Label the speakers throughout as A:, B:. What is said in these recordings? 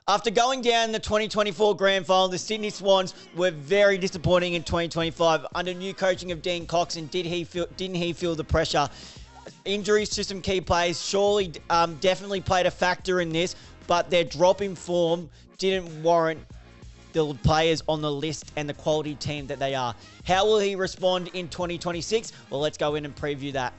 A: After going down in the 2024 Grand Final, the Sydney Swans were very disappointing in 2025 under new coaching of Dean Cox. And didn't he feel the pressure? Injuries to some key players surely definitely played a factor in this, but their drop in form didn't warrant the players on the list and the quality team that they are. How will he respond in 2026? Well, let's go in and preview that.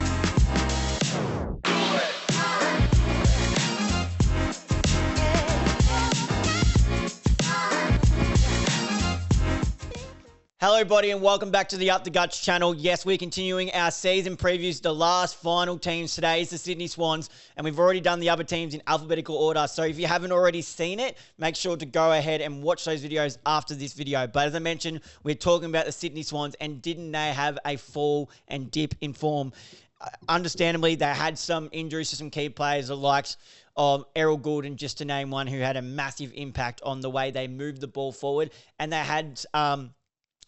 A: Hello, everybody, and welcome back to the Up the Guts channel. Yes, we're continuing our season previews. The last final teams today is the Sydney Swans, and we've already done the other teams in alphabetical order. So if you haven't already seen it, make sure to go ahead and watch those videos after this video. But as I mentioned, we're talking about the Sydney Swans, and didn't they have a fall and dip in form? Understandably, they had some injuries to some key players, the likes of Errol Goulden, just to name one, who had a massive impact on the way they moved the ball forward. And they had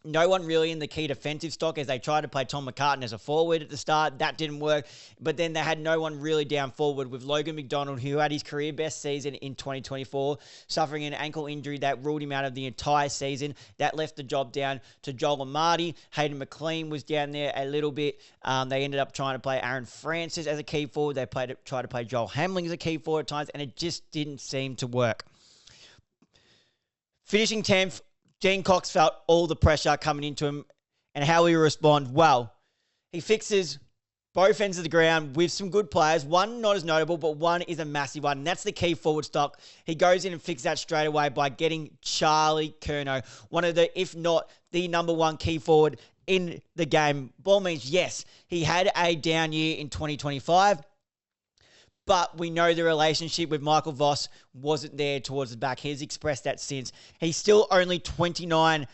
A: no one really in the key defensive stock as they tried to play Tom McCartan as a forward at the start. That didn't work. But then they had no one really down forward with Logan McDonald, who had his career best season in 2024, suffering an ankle injury that ruled him out of the entire season. That left the job down to Joel Amartey. Hayden McLean was down there a little bit. They ended up trying to play Aaron Francis as a key forward. They tried to play Joel Hamling as a key forward at times, and it just didn't seem to work. Finishing 10th, Dean Cox felt all the pressure coming into him, and how he respond? Well, he fixes both ends of the ground with some good players. One not as notable, but one is a massive one, and that's the key forward stock. He goes in and fixes that straight away by getting Charlie Curnow, one of the, if not the number one key forward in the game. Ball means, yes, he had a down year in 2025, but we know the relationship with Michael Voss wasn't there towards the back. He's expressed that since. He's still only 29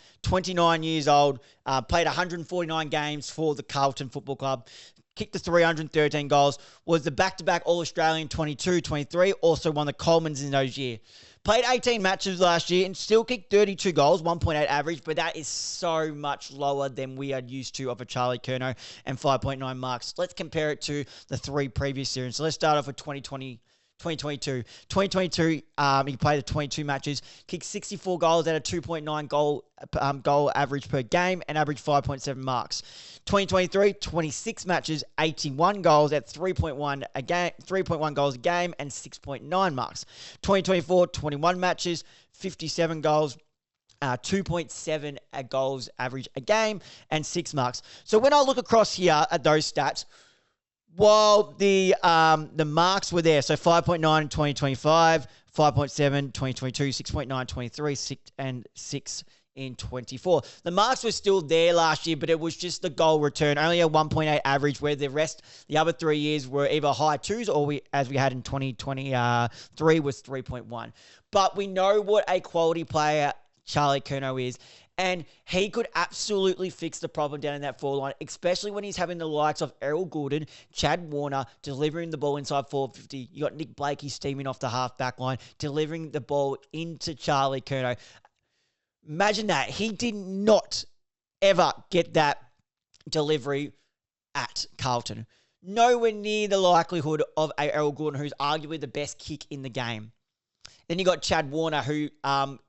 A: years old, played 149 games for the Carlton Football Club, kicked the 313 goals, was the back-to-back All-Australian 22-23, also won the Colemans in those years. Played 18 matches last year and still kicked 32 goals, 1.8 average, but that is so much lower than we are used to of a Charlie Curnow and 5.9 marks. Let's compare it to the three previous series. So let's start off with 2022. 2022, he played the 22 matches, kicked 64 goals at a 2.9 goal average per game and averaged 5.7 marks. 2023, 26 matches, 81 goals at 3.1 goals a game and 6.9 marks. 2024, 21 matches, 57 goals, 2.7 goals average a game and 6 marks. So when I look across here at those stats, while the marks were there, so 5.9 in 2025, 5.7 2022, 6.9 23, 6 and 6 in 24. The marks were still there last year, but it was just the goal return, only a 1.8 average, where the other 3 years were either high twos or as we had in 2023 was 3.1. But we know what a quality player Charlie Curnow is. And he could absolutely fix the problem down in that forward line, especially when he's having the likes of Errol Goulden, Chad Warner, delivering the ball inside 450. You got Nick Blakey steaming off the half-back line, delivering the ball into Charlie Curnow. Imagine that. He did not ever get that delivery at Carlton. Nowhere near the likelihood of a Errol Goulden, who's arguably the best kick in the game. Then you got Chad Warner, who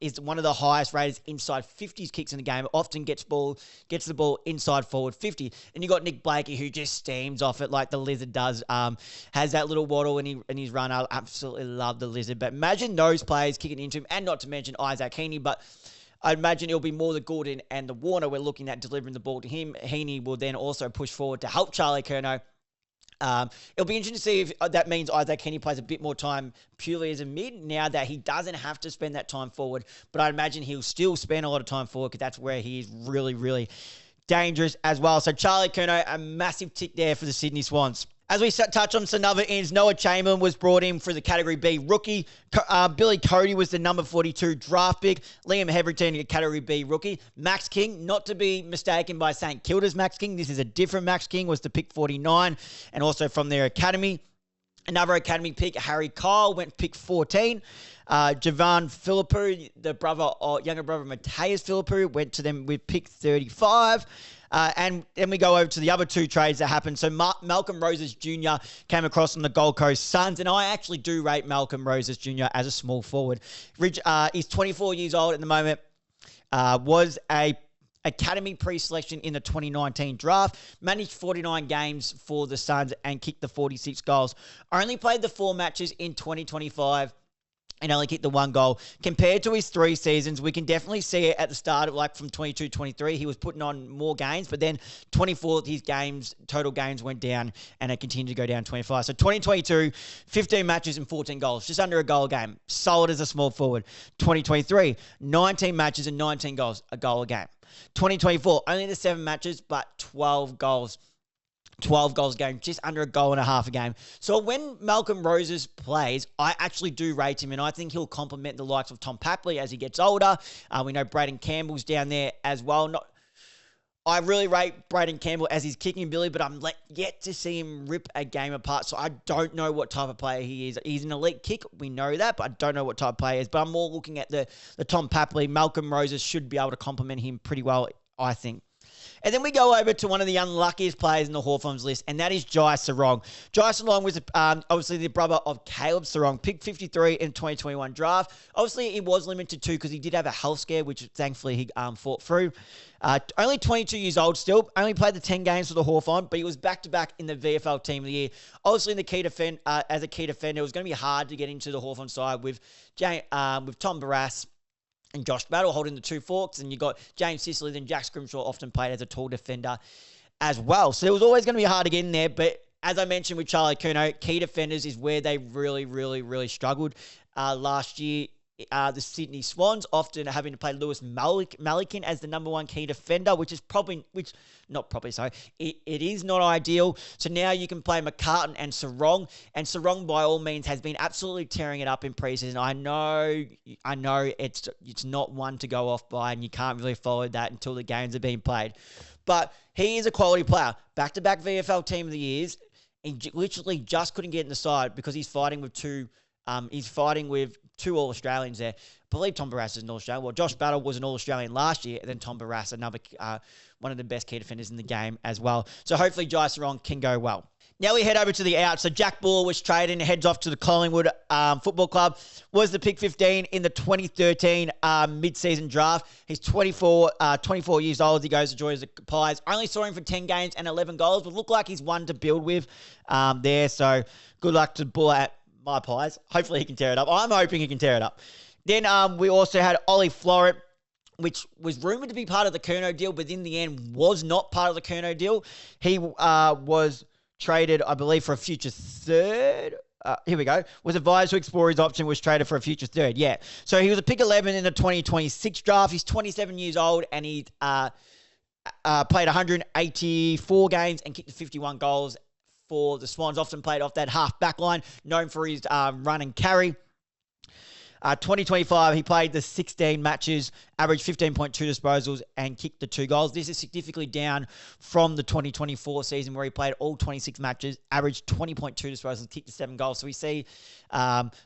A: is one of the highest rated inside 50s kicks in the game. Often gets the ball inside forward 50. And you got Nick Blakey, who just steams off it like the Lizard does. Has that little waddle in his run. I absolutely love the Lizard. But imagine those players kicking into him, and not to mention Isaac Heaney. But I imagine it'll be more the Goulden and the Warner we're looking at delivering the ball to him. Heaney will then also push forward to help Charlie Curnow. It'll be interesting to see if that means Isaac Heaney plays a bit more time purely as a mid now that he doesn't have to spend that time forward. But I imagine he'll still spend a lot of time forward because that's where he is really, really dangerous as well. So Charlie Curnow, a massive tick there for the Sydney Swans. As we touch on some other ends, Noah Chamberlain was brought in for the Category B rookie. Billy Cody was the number 42 draft pick. Liam Heverington, a Category B rookie. Max King, not to be mistaken by St Kilda's Max King. This is a different Max King, was the pick 49 and also from their academy. Another academy pick, Harry Kyle, went pick 14. Javan Philippou, the younger brother of Mateus Philippou, went to them with pick 35. And then we go over to the other two trades that happened. So Malcolm Roses Jr. came across from the Gold Coast Suns, and I actually do rate Malcolm Roses Jr. as a small forward. He's 24 years old at the moment, was a academy pre-selection in the 2019 draft, managed 49 games for the Suns and kicked the 46 goals. Only played the 4 matches in 2025 and only kicked the 1 goal. Compared to his 3 seasons, we can definitely see it at the start of from 22-23. He was putting on more games, but then 24 his total games went down and it continued to go down 25. So 2022, 15 matches and 14 goals, just under a goal a game. Solid as a small forward. 2023, 19 matches and 19 goals, a goal a game. 2024, only the 7 matches, but 12 goals. 12 goals a game, just under a goal and a half a game. So when Malcolm Roses plays, I actually do rate him, and I think he'll complement the likes of Tom Papley as he gets older. We know Braden Campbell's down there as well. I really rate Braden Campbell as his kicking ability, but I'm yet to see him rip a game apart, so I don't know what type of player he is. He's an elite kick, we know that, but I don't know what type of player he is. But I'm more looking at the Tom Papley. Malcolm Roses should be able to complement him pretty well, I think. And then we go over to one of the unluckiest players in the Hawthorns list, and that is Jai Sarong. Jai Sarong was obviously the brother of Caleb Sarong, picked 53 in 2021 draft. Obviously, he was limited too because he did have a health scare, which thankfully he fought through. Only 22 years old still, only played the 10 games for the Hawthorns, but he was back-to-back in the VFL Team of the Year. Obviously, in the as a key defender, it was going to be hard to get into the Hawthorns side with Tom Barrass and Josh Battle holding the 2 forks, and you got James Sicily, then Jack Scrimshaw often played as a tall defender as well. So it was always going to be hard to get in there, but as I mentioned with Charlie Curnow, key defenders is where they really, really, really struggled. Last year, the Sydney Swans often having to play Lewis Malikin as the number 1 key defender, which is it is not ideal. So now you can play McCartan and Sarong by all means has been absolutely tearing it up in preseason. I know it's not one to go off by, and you can't really follow that until the games are being played. But he is a quality player. Back-to-back VFL Team of the Years. He literally just couldn't get in the side because he's fighting with two All-Australians there. I believe Tom Barrass is an All-Australian. Well, Josh Battle was an All-Australian last year, and then Tom Barrass, another one of the best key defenders in the game as well. So hopefully Jai Sarong can go well. Now we head over to the out. So Jack Buller was traded and heads off to the Collingwood Football Club. Was the pick 15 in the 2013 mid-season draft. He's 24 years old. He goes to join the Pies. Only saw him for 10 games and 11 goals, but looked like he's one to build with there. So good luck to Buller at my Pies. Hopefully he can tear it up. I'm hoping he can tear it up. Then we also had Ollie Florent, which was rumoured to be part of the Curnow deal, but in the end was not part of the Curnow deal. He was traded, I believe, for a future third. Here we go. Was advised to explore his option, was traded for a future third. Yeah. So he was a pick 11 in the 2026 draft. He's 27 years old, and he played 184 games and kicked 51 goals for the Swans. Often played off that half back line, known for his run and carry. 2025, he played the 16 matches, averaged 15.2 disposals, and kicked the 2 goals. This is significantly down from the 2024 season where he played all 26 matches, averaged 20.2 disposals, kicked the 7 goals. So we see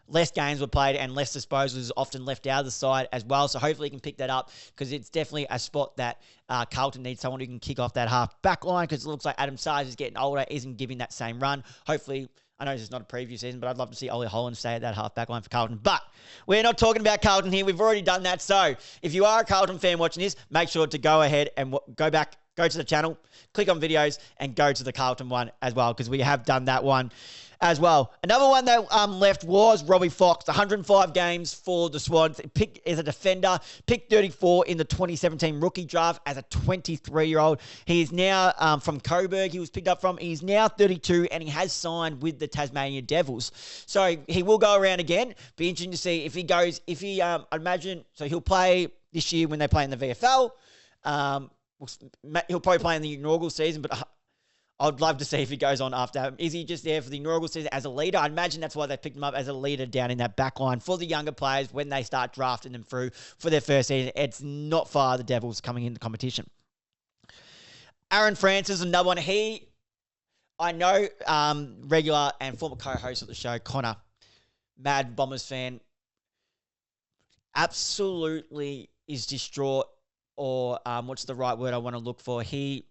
A: less games were played and less disposals often left out of the side as well. So hopefully he can pick that up because it's definitely a spot that Carlton needs someone who can kick off that half back line because it looks like Adam Sars is getting older, isn't giving that same run. Hopefully, I know this is not a preview season, but I'd love to see Ollie Holland stay at that half-back line for Carlton. But we're not talking about Carlton here. We've already done that. So if you are a Carlton fan watching this, make sure to go ahead and go to the channel, click on videos, and go to the Carlton one as well because we have done that one as well. Another one that left was Robbie Fox, 105 games for the Swans. Picked as a defender, picked 34 in the 2017 rookie draft as a 23-year-old. He is now from Coburg. He was picked up from. He's now 32 and he has signed with the Tasmania Devils. So he will go around again. Be interesting to see if he goes. I'd imagine so. He'll play this year when they play in the VFL. He'll probably play in the inaugural season, but I'd love to see if he goes on after. Is he just there for the inaugural season as a leader? I imagine that's why they picked him up as a leader down in that back line for the younger players when they start drafting them through for their first season. It's not far the Devils coming in the competition. Aaron Francis, another one. I know regular and former co-host of the show, Connor, mad Bombers fan, absolutely is distraught or what's the right word I want to look for? He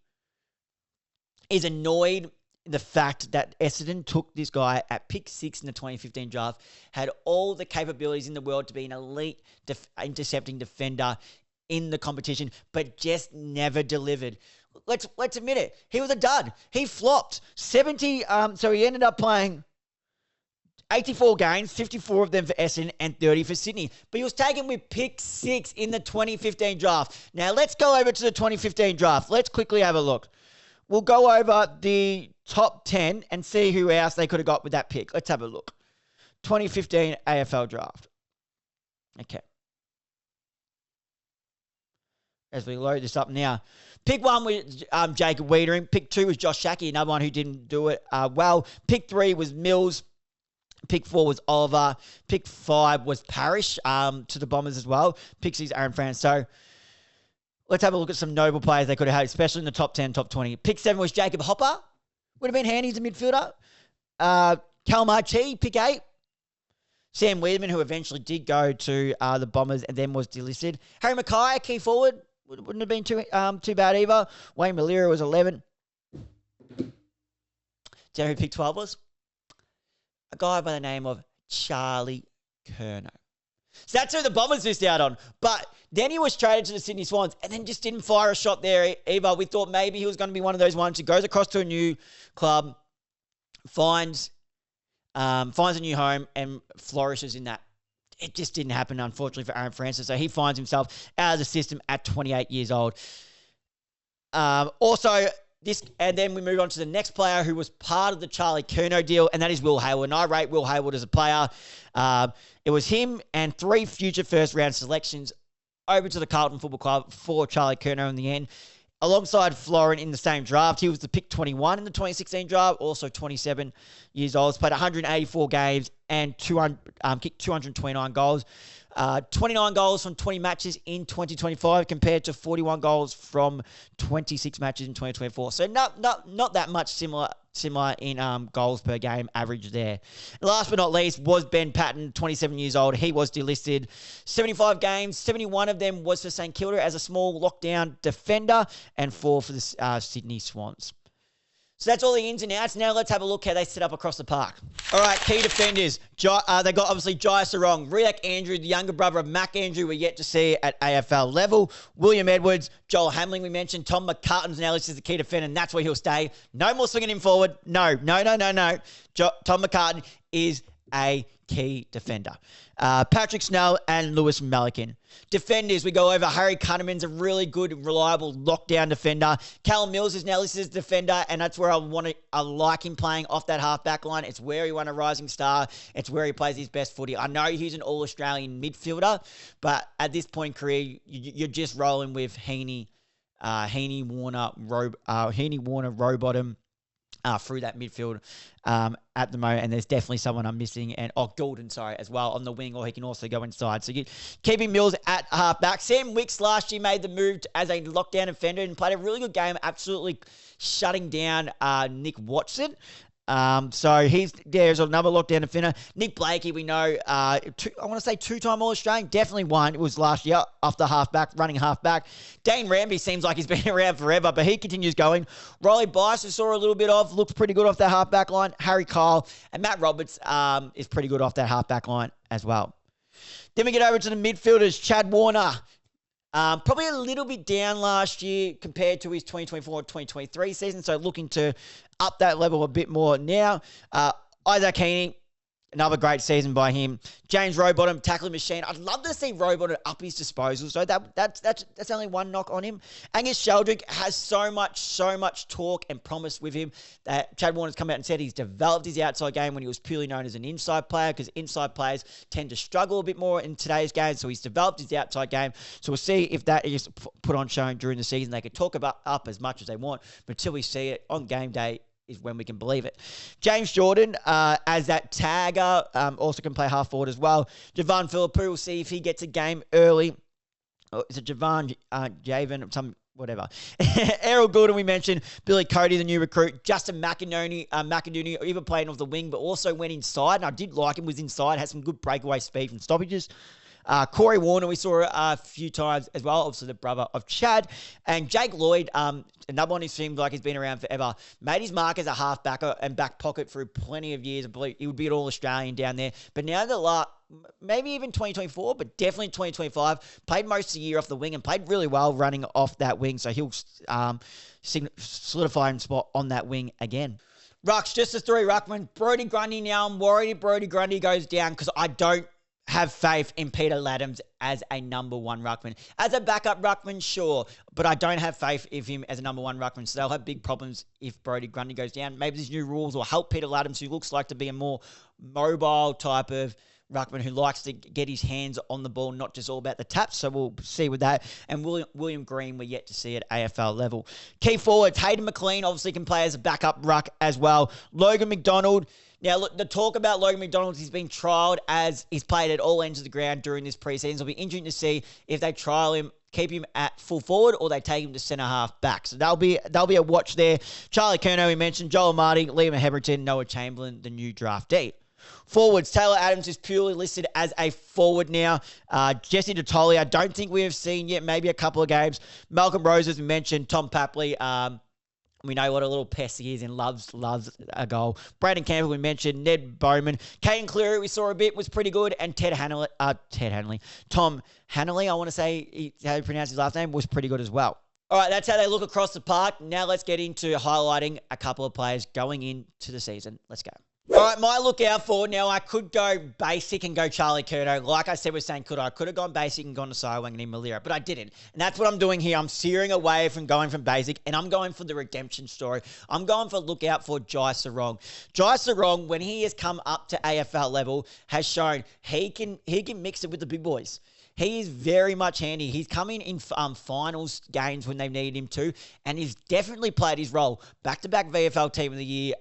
A: is annoyed the fact that Essendon took this guy at pick 6 in the 2015 draft, had all the capabilities in the world to be an elite intercepting defender in the competition, but just never delivered. Let's admit it. He was a dud. He flopped. So he ended up playing 84 games, 54 of them for Essendon and 30 for Sydney. But he was taken with pick 6 in the 2015 draft. Now, let's go over to the 2015 draft. Let's quickly have a look. We'll go over the top 10 and see who else they could have got with that pick. Let's have a look. 2015 AFL draft. Okay. As we load this up now. Pick 1 was Jacob Wiedering. Pick 2 was Josh Shackey, another one who didn't do it well. Pick 3 was Mills. Pick 4 was Oliver. Pick 5 was Parrish to the Bombers as well. Pick 6, Aaron France. So let's have a look at some notable players they could have had, especially in the top 10, top 20. Pick 7 was Jacob Hopper. Would have been handy as a midfielder. Cal Marchi, pick 8. Sam Wiedemann, who eventually did go to the Bombers and then was delisted. Harry Mackay, key forward. Wouldn't have been too bad either. Wayne Malira was 11. Do you know who pick 12 was? A guy by the name of Charlie Curnow. So that's who the Bombers missed out on. But then he was traded to the Sydney Swans and then just didn't fire a shot there either. We thought maybe he was going to be one of those ones who goes across to a new club, finds a new home and flourishes in that. It just didn't happen, unfortunately, for Aaron Francis. So he finds himself out of the system at 28 years old. And then we move on to the next player who was part of the Charlie Curnow deal, and that is Will Hayward. And I rate Will Hayward as a player. It was him and 3 future first-round selections over to the Carlton Football Club for Charlie Curnow in the end. Alongside Florent in the same draft, he was the pick 21 in the 2016 draft, also 27 years old. He's played 184 games and kicked 229 goals. 29 goals from 20 matches in 2025 compared to 41 goals from 26 matches in 2024. So not that much similar in goals per game average there. Last but not least was Ben Patton, 27 years old. He was delisted. 75 games, 71 of them was for St Kilda as a small lockdown defender and 4 for the Sydney Swans. So that's all the ins and outs. Now let's have a look how they set up across the park. All right, key defenders. They got obviously Jai Sarong, Riak Andrew, the younger brother of Mac Andrew, we're yet to see at AFL level. William Edwards, Joel Hamling, we mentioned. Tom McCartan's now listed as the key defender, and that's where he'll stay. No more swinging him forward. No. Tom McCartan is a key defender. Patrick Snell and Lewis Malikin. Defenders, we go over. Harry Cunningham a really good, reliable lockdown defender. Callum Mills is now listed as defender, and that's where I like him playing off that half-back line. It's where he won a rising star. It's where he plays his best footy. I know he's an all-Australian midfielder, but at this point in career, you're just rolling with Heaney, Warner, Rowbottom, through that midfield at the moment, and there's definitely someone I'm missing, and Goulden, as well, on the wing, or he can also go inside. So keeping Mills at half-back. Sam Wicks last year made the move as a lockdown defender and played a really good game, absolutely shutting down Nick Watson. So there's another lockdown defender. Nick Blakey, we know, I want to say 2-time All-Australian, definitely one. It was last year after halfback, running halfback. Dane Ramby seems like he's been around forever, but he continues going. Riley Bice, we saw a little bit of, looks pretty good off that halfback line. Harry Kyle and Matt Roberts is pretty good off that halfback line as well. Then we get over to the midfielders. Chad Warner. Probably a little bit down last year compared to his 2024-2023 season, so looking to up that level a bit more now. Isaac Heaney, another great season by him. James Rowbottom, tackling machine. I'd love to see Rowbottom up his disposal, so that's only one knock on him. Angus Sheldrick has so much talk and promise with him that Chad Warner's come out and said he's developed his outside game when he was purely known as an inside player, because inside players tend to struggle a bit more in today's game, so he's developed his outside game. So we'll see if that is put on show during the season. They could talk about up as much as they want, but until we see it on game day, is when we can believe it. James Jordan, as that tagger, also can play half forward as well. Javan Philippou, we'll see if he gets a game early. Is it Javan, Javan, whatever. Errol Goulden, we mentioned. Billy Cody, the new recruit. Justin McIndooney, even playing off the wing, but also went inside, and I did like him, was inside, had some good breakaway speed from stoppages. Corey Warner, we saw a few times as well, obviously the brother of Chad. And Jake Lloyd, another one who seems like he's been around forever, made his mark as a half-backer and back pocket for plenty of years. I believe he would be an All-Australian down there. But now maybe even 2024, but definitely 2025, played most of the year off the wing and played really well running off that wing. So he'll solidify his spot on that wing again. Rucks, just the three ruckman. Brodie Grundy now. I'm worried if Brodie Grundy goes down because I don't have faith in Peter Laddams as a number one ruckman. As a backup ruckman, sure, but I don't have faith in him as a number one ruckman, so they'll have big problems if Brodie Grundy goes down. Maybe these new rules will help Peter Laddams, who looks like to be a more mobile type of ruckman who likes to get his hands on the ball, not just all about the taps. So we'll see with that. And William Green, we're yet to see at AFL level. Key forwards, Hayden McLean obviously can play as a backup ruck as well. Logan McDonald. Now, look, the talk about Logan McDonald, he's been trialled as he's played at all ends of the ground during this preseason. It'll be interesting to see if they trial him, keep him at full forward, or they take him to centre half back. So that'll be a watch there. Charlie Curnow, we mentioned, Joel Marty, Liam Heberton, Noah Chamberlain, the new draftee. Forwards, Taylor Adams is purely listed as a forward now. Jesse Detoli, I don't think we have seen yet, maybe a couple of games. Malcolm Rose, as we mentioned, Tom Papley, we know what a little pest he is and loves a goal. Braden Campbell, we mentioned. Ned Bowman. Caden Cleary, we saw a bit, was pretty good. And Tom Hanley, I want to say, how you pronounce his last name, was pretty good as well. All right, that's how they look across the park. Now let's get into highlighting a couple of players going into the season. Let's go. All right, my lookout for now, I could go basic and go Charlie Curnow. Like I said, I could have gone basic and gone to Siwang and Malira, but I didn't. And that's what I'm doing here. I'm steering away from going from basic, and I'm going for the redemption story. I'm going for lookout for Jai Sarong. Jai Sarong, when he has come up to AFL level, has shown he can mix it with the big boys. He is very much handy. He's coming in finals games when they need him to, and he's definitely played his role. Back-to-back VFL Team of the Year,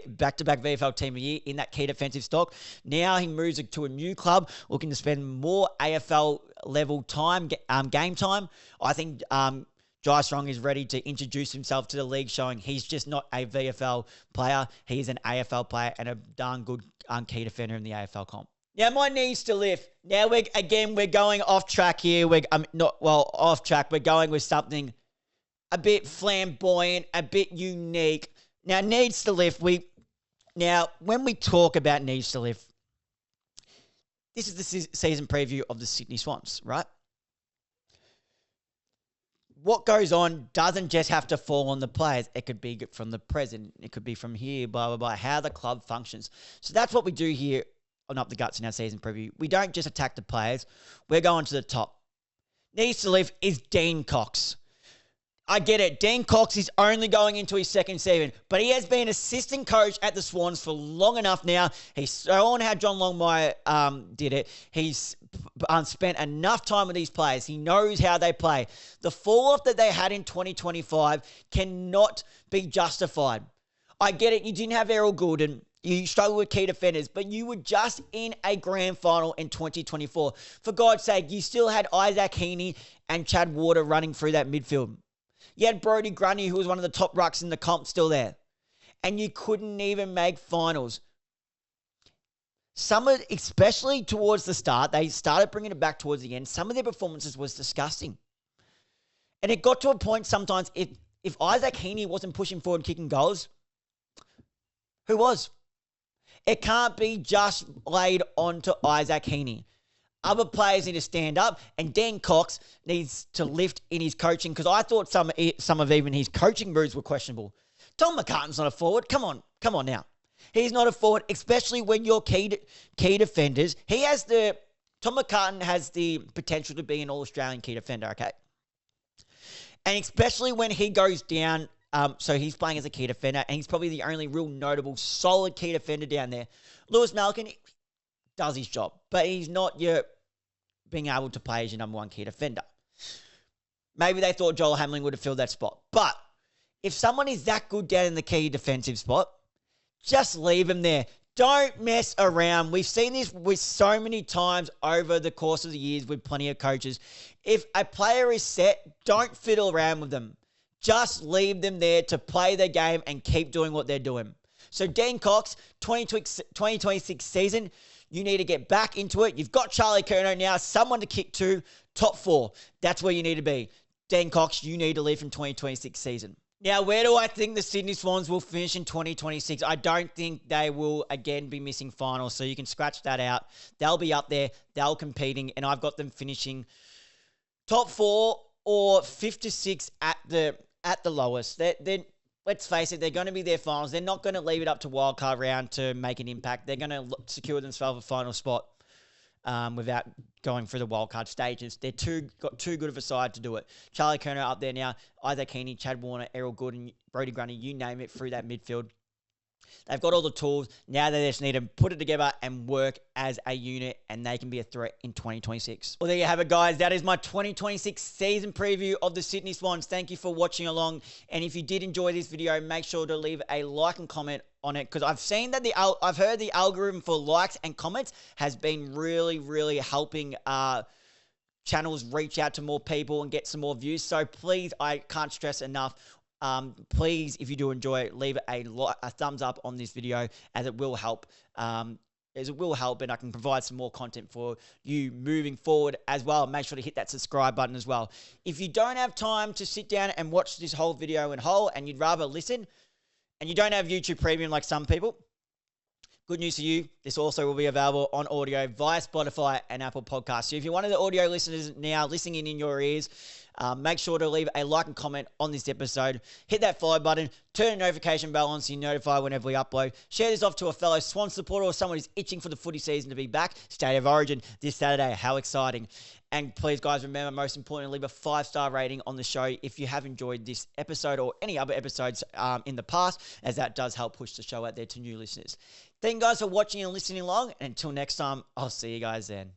A: back-to-back VFL Team of the Year in that key defensive stock. Now he moves to a new club, looking to spend more AFL level time, game time. I think Jai Strong is ready to introduce himself to the league, showing he's just not a VFL player. He's an AFL player and a darn good key defender in the AFL comp. Now, my knees to lift. Now, we're going off track here. Off track. We're going with something a bit flamboyant, a bit unique. Now, needs to lift. When we talk about needs to lift, this is the season preview of the Sydney Swans, right? What goes on doesn't just have to fall on the players. It could be from the president. It could be from here, blah, blah, blah, how the club functions. So that's what we do here on Up the Guts in our season preview. We don't just attack the players. We're going to the top. Needs to lift is Dean Cox. I get it. Dean Cox is only going into his second season, but he has been assistant coach at the Swans for long enough now. He's shown how John Longmire did it. He's spent enough time with these players. He knows how they play. The fall-off that they had in 2025 cannot be justified. I get it. You didn't have Errol Goulden. You struggled with key defenders, but you were just in a grand final in 2024. For God's sake, you still had Isaac Heaney and Chad Warder running through that midfield. You had Brodie Grundy, who was one of the top rucks in the comp, still there. And you couldn't even make finals. Especially towards the start, they started bringing it back towards the end. Some of their performances was disgusting. And it got to a point sometimes, if Isaac Heaney wasn't pushing forward kicking goals, who was? It can't be just laid onto Isaac Heaney. Other players need to stand up, and Dan Cox needs to lift in his coaching, because I thought some of even his coaching moves were questionable. Tom McCartan's not a forward. Come on now. He's not a forward, especially when you're key defenders. Tom McCartan has the potential to be an All-Australian key defender, okay? And especially when he goes down, so he's playing as a key defender, and he's probably the only real notable, solid key defender down there. Lewis Malkin does his job, but he's not your being able to play as your number one key defender. Maybe they thought Joel Hamling would have filled that spot. But if someone is that good down in the key defensive spot, just leave him there. Don't mess around. We've seen this with so many times over the course of the years with plenty of coaches. If a player is set, don't fiddle around with them. Just leave them there to play their game and keep doing what they're doing. So Dan Cox, 2026 season, You need to get back into it. You've got Charlie Curnow now, someone to kick to, top 4. That's where you need to be. Dan Cox, you need to leave from 2026 season. Now, where do I think the Sydney Swans will finish in 2026? I don't think they will, again, be missing finals, so you can scratch that out. They'll be up there. They'll competing, and I've got them finishing top 4 or 5th to 6th at the lowest. Let's face it, they're going to be their finals. They're not going to leave it up to wildcard round to make an impact. They're going to secure themselves a final spot without going through the wildcard stages. They're got too good of a side to do it. Charlie Curnow up there now, Isaac Heaney, Chad Warner, Errol Goodin, Brodie Grundy, you name it, through that midfield. They've got all the tools. Now they just need to put it together and work as a unit, and they can be a threat in 2026. Well, there you have it, guys. That is my 2026 season preview of the Sydney Swans. Thank you for watching along. And if you did enjoy this video, make sure to leave a like and comment on it, because I've seen that I've heard the algorithm for likes and comments has been really, really helping channels reach out to more people and get some more views. So please, I can't stress enough. Please, if you do enjoy it, leave a thumbs up on this video, as it will help. And I can provide some more content for you moving forward as well. Make sure to hit that subscribe button as well. If you don't have time to sit down and watch this whole video in whole, and you'd rather listen, and you don't have YouTube Premium like some people, good news to you, this also will be available on audio via Spotify and Apple Podcasts. So if you're one of the audio listeners now listening in your ears, make sure to leave a like and comment on this episode. Hit that follow button. Turn the notification bell on so you're notified whenever we upload. Share this off to a fellow Swan supporter or someone who's itching for the footy season to be back. State of Origin this Saturday. How exciting. And please, guys, remember, most importantly, leave a 5-star rating on the show if you have enjoyed this episode or any other episodes in the past, as that does help push the show out there to new listeners. Thank you guys for watching and listening along. And until next time, I'll see you guys then.